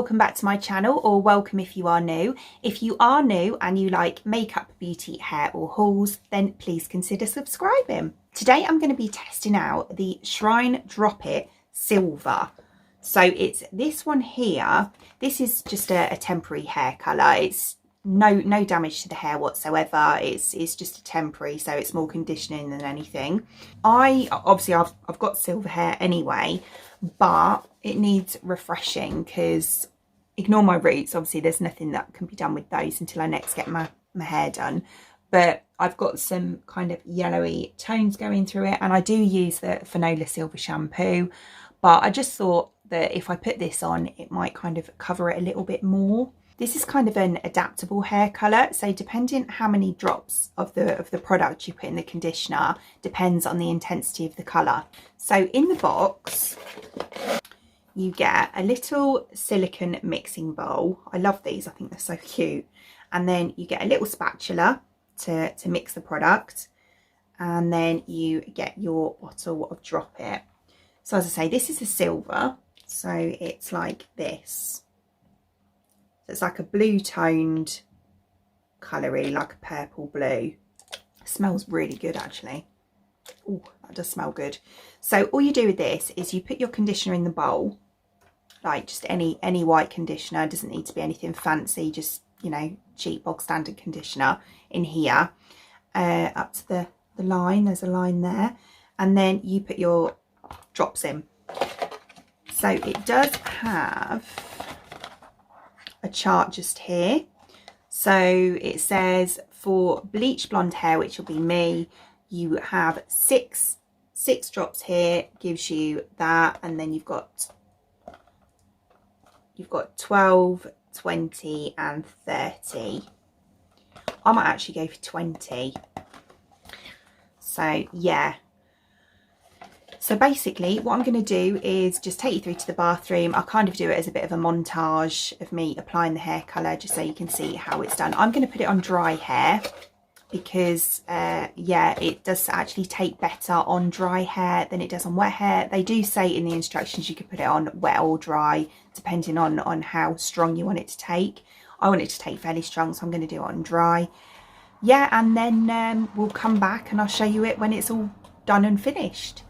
welcome back to my channel, or welcome if you are new. If you are new and you like makeup, beauty, hair or hauls, then please consider subscribing. Today I'm going to be testing out the Shrine Drop It Silver. So it's this one here. This is just a temporary hair colour. It's no damage to the hair whatsoever. It's just a temporary, so it's more conditioning than anything. Obviously I've got silver hair anyway, but it needs refreshing because, ignore my roots, obviously there's nothing that can be done with those until I next get my hair done. But I've got some kind of yellowy tones going through it, and I do use the Fanola Silver shampoo, but I just thought that if I put this on, it might kind of cover it a little bit more. This is kind of an adaptable hair colour, so depending how many drops of the product you put in the conditioner depends on the intensity of the colour. So in the box you get a little silicone mixing bowl. I love these, I think they're so cute. And then you get a little spatula to mix the product, and then you get your bottle of Drop It. So as I say, this is a silver, so it's like this. So it's like a blue toned colour, really, like a purple blue. It smells really good actually. Oh, that does smell good. So all you do with this is you put your conditioner in the bowl, like just any white conditioner. It doesn't need to be anything fancy, just, you know, cheap bog standard conditioner in here, up to the line. There's a line there, and then you put your drops in. So it does have a chart just here. So it says for bleach blonde hair, which will be me, you have six drops here, gives you that, and then you've got 12, 20 and 30. I might actually go for 20. So yeah. So basically what I'm going to do is just take you through to the bathroom. I'll kind of do it as a bit of a montage of me applying the hair colour, just so you can see how it's done. I'm going to put it on dry hair because yeah, it does actually take better on dry hair than it does on wet hair. They do say in the instructions you can put it on wet or dry depending on how strong you want it to take. I want it to take fairly strong, so I'm going to do it on dry. Yeah, and then we'll come back and I'll show you it when it's all done and finished.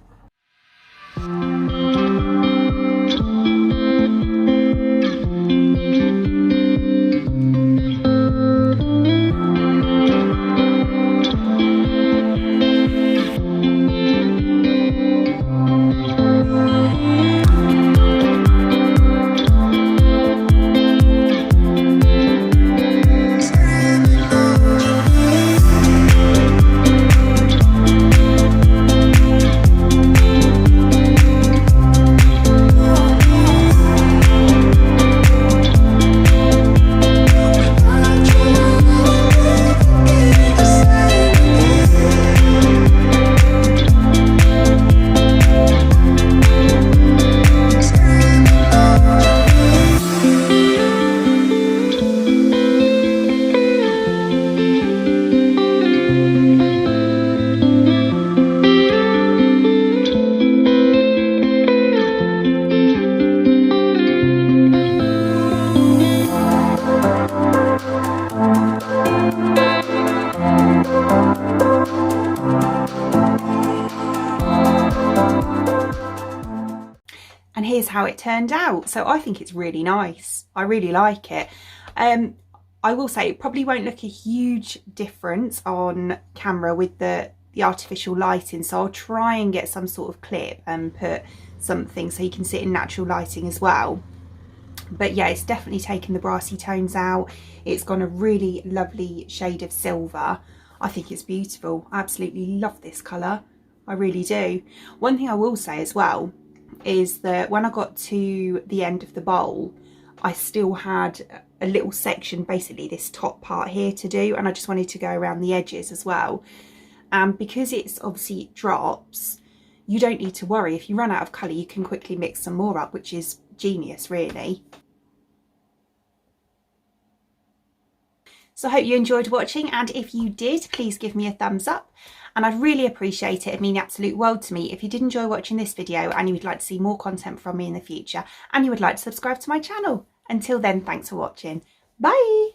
And here's how it turned out. So I think it's really nice. I really like it. I will say it probably won't look a huge difference on camera with the artificial lighting, so I'll try and get some sort of clip and put something so you can see it in natural lighting as well. But yeah, it's definitely taken the brassy tones out. It's gone a really lovely shade of silver. I think it's beautiful. I absolutely love this colour. I really do. One thing I will say as well is that when I got to the end of the bowl, I still had a little section, basically this top part here to do, and I just wanted to go around the edges as well. And because it's obviously drops, you don't need to worry. If you run out of colour, you can quickly mix some more up, which is genius really. So I hope you enjoyed watching, and if you did, please give me a thumbs up. And I'd really appreciate it. It'd mean the absolute world to me if you did enjoy watching this video and you would like to see more content from me in the future and you would like to subscribe to my channel. Until then, thanks for watching. Bye!